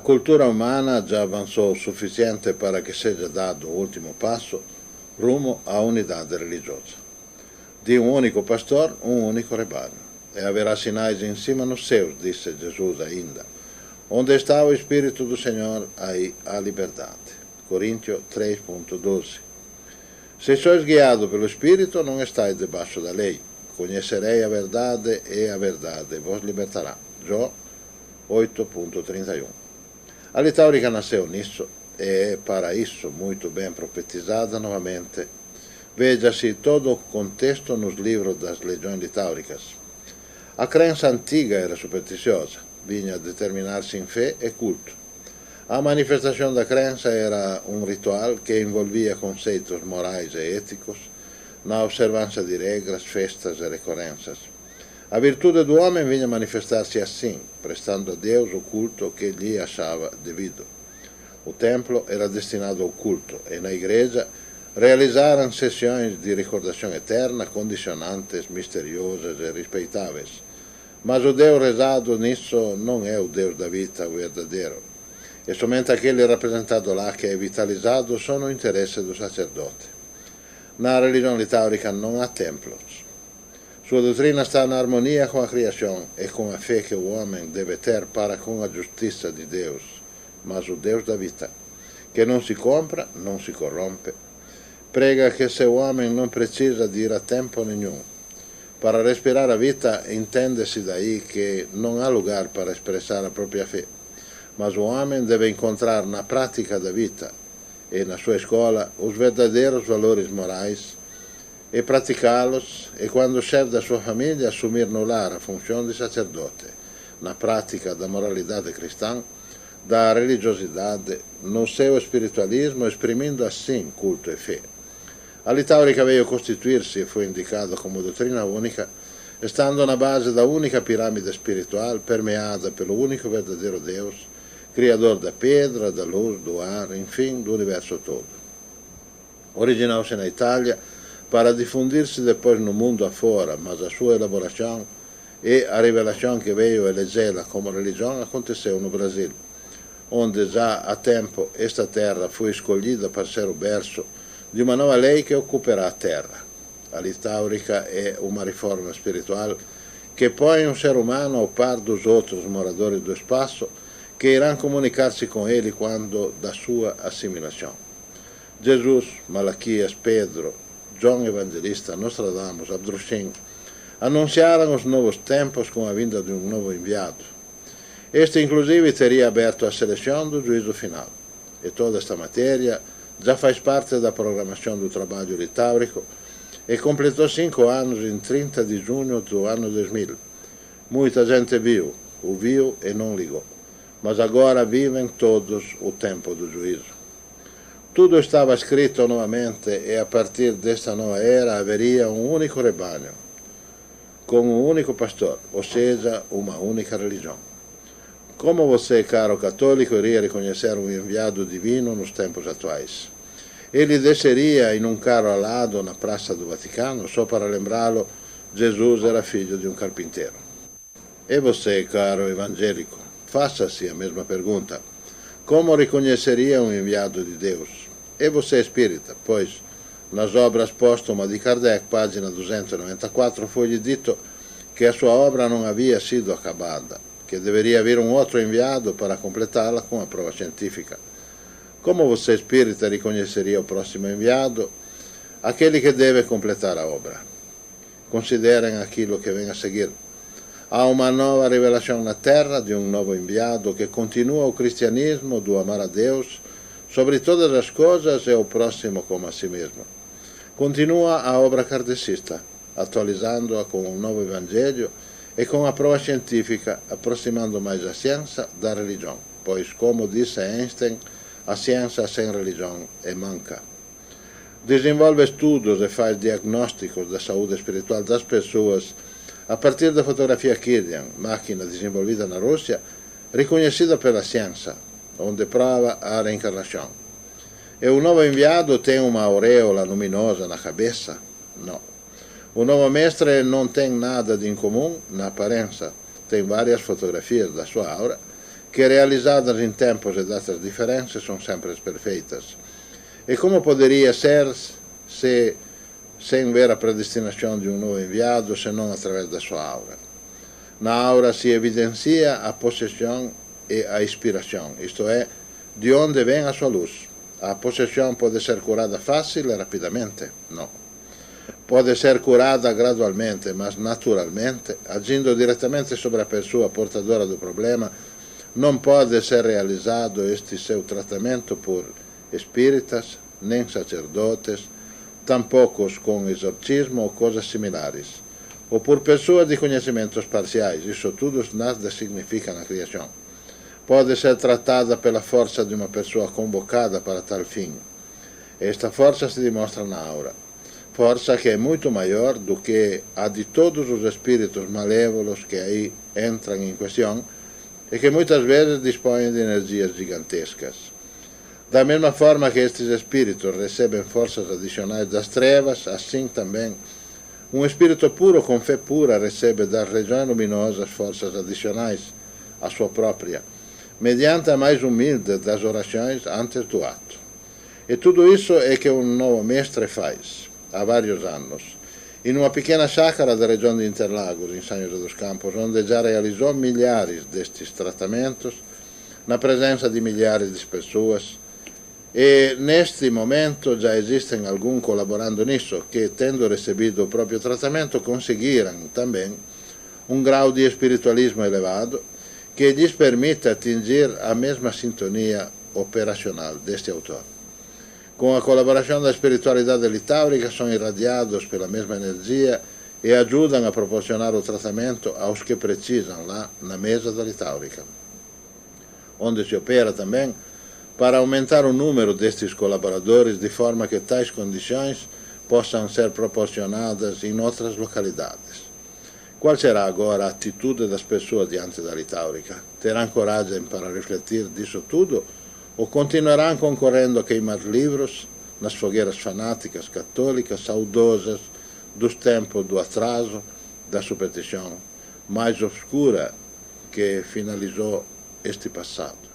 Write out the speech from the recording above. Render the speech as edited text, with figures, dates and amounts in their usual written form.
cultura humana já avançou o suficiente para que seja dado o último passo rumo à unidade religiosa. De um único pastor, um único rebanho. E haverá sinais em cima nos céus, disse Jesus ainda. Onde está o Espírito do Senhor, aí há liberdade. Coríntios 3.12. Se sois guiados pelo Espírito, não estáis debaixo da lei. Conhecerei a verdade e a verdade vos libertará. Jó 8.31. A litáurica nasceu nisso e é para isso muito bem profetizada novamente. Veja-se todo o contexto nos livros das legiões litáuricas. A crença antiga era supersticiosa, vinha a determinar-se em fé e culto. A manifestação da crença era um ritual que envolvia conceitos morais e éticos na observância de regras, festas e recorrências. A virtude do homem vinha manifestar-se assim, prestando a Deus o culto que lhe achava devido. O templo era destinado ao culto e na igreja realizaram sessões de recordação eterna, condicionantes, misteriosas e respeitáveis. Mas o Deus rezado nisso não é o Deus da vida verdadeiro. E somente aquele rappresentato lá che è vitalizzato sono interesse do sacerdote. Na religião litáurica não há templos. Sua doutrina está na harmonia com a criação e com a fé que o homem deve ter para com a justiça de Deus, mas o Deus da vida, que não se compra, não se corrompe, prega que se o homem não precisa de ir a tempo nenhum. Para respirar a vida, entende-se daí que não há lugar para expressar a própria fé, mas o homem deve encontrar na prática da vida e na sua escola os verdadeiros valores morais e praticá-los, e quando chefe da sua família assumir no lar a função de sacerdote, na prática da moralidade cristã, da religiosidade, no seu espiritualismo, exprimindo assim culto e fé. A litáurica veio constituir-se e foi indicada como doutrina única, estando na base da única pirâmide espiritual permeada pelo único verdadeiro Deus, Criador da pedra, da luz, do ar, enfim, do universo todo. Originou-se na Itália para difundir-se depois no mundo afora, mas a sua elaboração e a revelação que veio elegê-la como religião aconteceu no Brasil, onde já há tempo esta terra foi escolhida para ser o berço de uma nova lei que ocupará a terra. A litáurica é uma reforma espiritual que põe um ser humano ao par dos outros moradores do espaço que irão comunicar-se com ele quando da sua assimilação. Jesus, Malaquias, Pedro, João Evangelista, Nostradamus, Abdrushim, anunciaram os novos tempos com a vinda de um novo enviado. Este, inclusive, teria aberto a seleção do juízo final. E toda esta matéria já faz parte da programação do trabalho litáurico e completou 5 anos em 30 de junho do ano 2000. Muita gente viu, ouviu e não ligou. Mas agora vivem todos o tempo do juízo. Tudo estava escrito novamente e a partir desta nova era haveria um único rebanho, com um único pastor, ou seja, uma única religião. Como você, caro católico, iria reconhecer um enviado divino nos tempos atuais? Ele desceria em um carro alado na Praça do Vaticano, só para lembrá-lo, Jesus era filho de um carpinteiro. E você, caro evangélico, faça-se a mesma pergunta. Como reconheceria um enviado de Deus? E você, espírita, pois nas obras póstumas de Kardec, página 294, foi-lhe dito que a sua obra não havia sido acabada, que deveria haver um outro enviado para completá-la com a prova científica. Como você, espírita, reconheceria o próximo enviado? Aquele que deve completar a obra. Considerem aquilo que vem a seguir. Há uma nova revelação na Terra de um novo enviado que continua o cristianismo do amar a Deus sobre todas as coisas e o próximo como a si mesmo. Continua a obra kardecista, atualizando-a com um novo evangelho e com a prova científica, aproximando mais a ciência da religião, pois, como disse Einstein, a ciência sem religião é manca. Desenvolve estudos e faz diagnósticos da saúde espiritual das pessoas a partir da fotografia Kirlian, máquina desenvolvida na Rússia, reconhecida pela ciência, onde prova a reencarnação. E o novo enviado tem uma auréola luminosa na cabeça? Não. O novo mestre não tem nada de incomum na aparência. Tem várias fotografias da sua aura que realizadas em tempos e datas diferentes são sempre perfeitas. E como poderia ser sem ver a predestinação de um novo enviado, senão através da sua aura? Na aura se evidencia a possessão e a inspiração, isto é, de onde vem a sua luz. A possessão pode ser curada fácil e rapidamente? Não. Pode ser curada gradualmente, mas naturalmente, agindo diretamente sobre a pessoa portadora do problema, não pode ser realizado este seu tratamento por espíritas, nem sacerdotes, tampouco com exorcismo ou coisas similares, ou por pessoas de conhecimentos parciais. Isso tudo nada significa na criação. Pode ser tratada pela força de uma pessoa convocada para tal fim. Esta força se demonstra na aura. Força que é muito maior do que a de todos os espíritos malévolos que aí entram em questão e que muitas vezes dispõem de energias gigantescas. Da mesma forma que estes espíritos recebem forças adicionais das trevas, assim também um espírito puro com fé pura recebe das regiões luminosas forças adicionais à sua própria, mediante a mais humilde das orações antes do ato. E tudo isso é que um novo mestre faz, há vários anos, em uma pequena chácara da região de Interlagos, em São José dos Campos, onde já realizou milhares destes tratamentos, na presença de milhares de pessoas. E neste momento já existem alguns colaborando nisso, que, tendo recebido o próprio tratamento, conseguiram também um grau de espiritualismo elevado que lhes permite atingir a mesma sintonia operacional deste autor. Com a colaboração da espiritualidade litáurica, são irradiados pela mesma energia e ajudam a proporcionar o tratamento aos que precisam lá na mesa da litáurica, onde se opera também para aumentar o número destes colaboradores de forma que tais condições possam ser proporcionadas em outras localidades. Qual será agora a atitude das pessoas diante da litáurica? Terão coragem para refletir disso tudo ou continuarão concorrendo a queimar livros nas fogueiras fanáticas católicas saudosas dos tempos do atraso, da superstição mais obscura que finalizou este passado?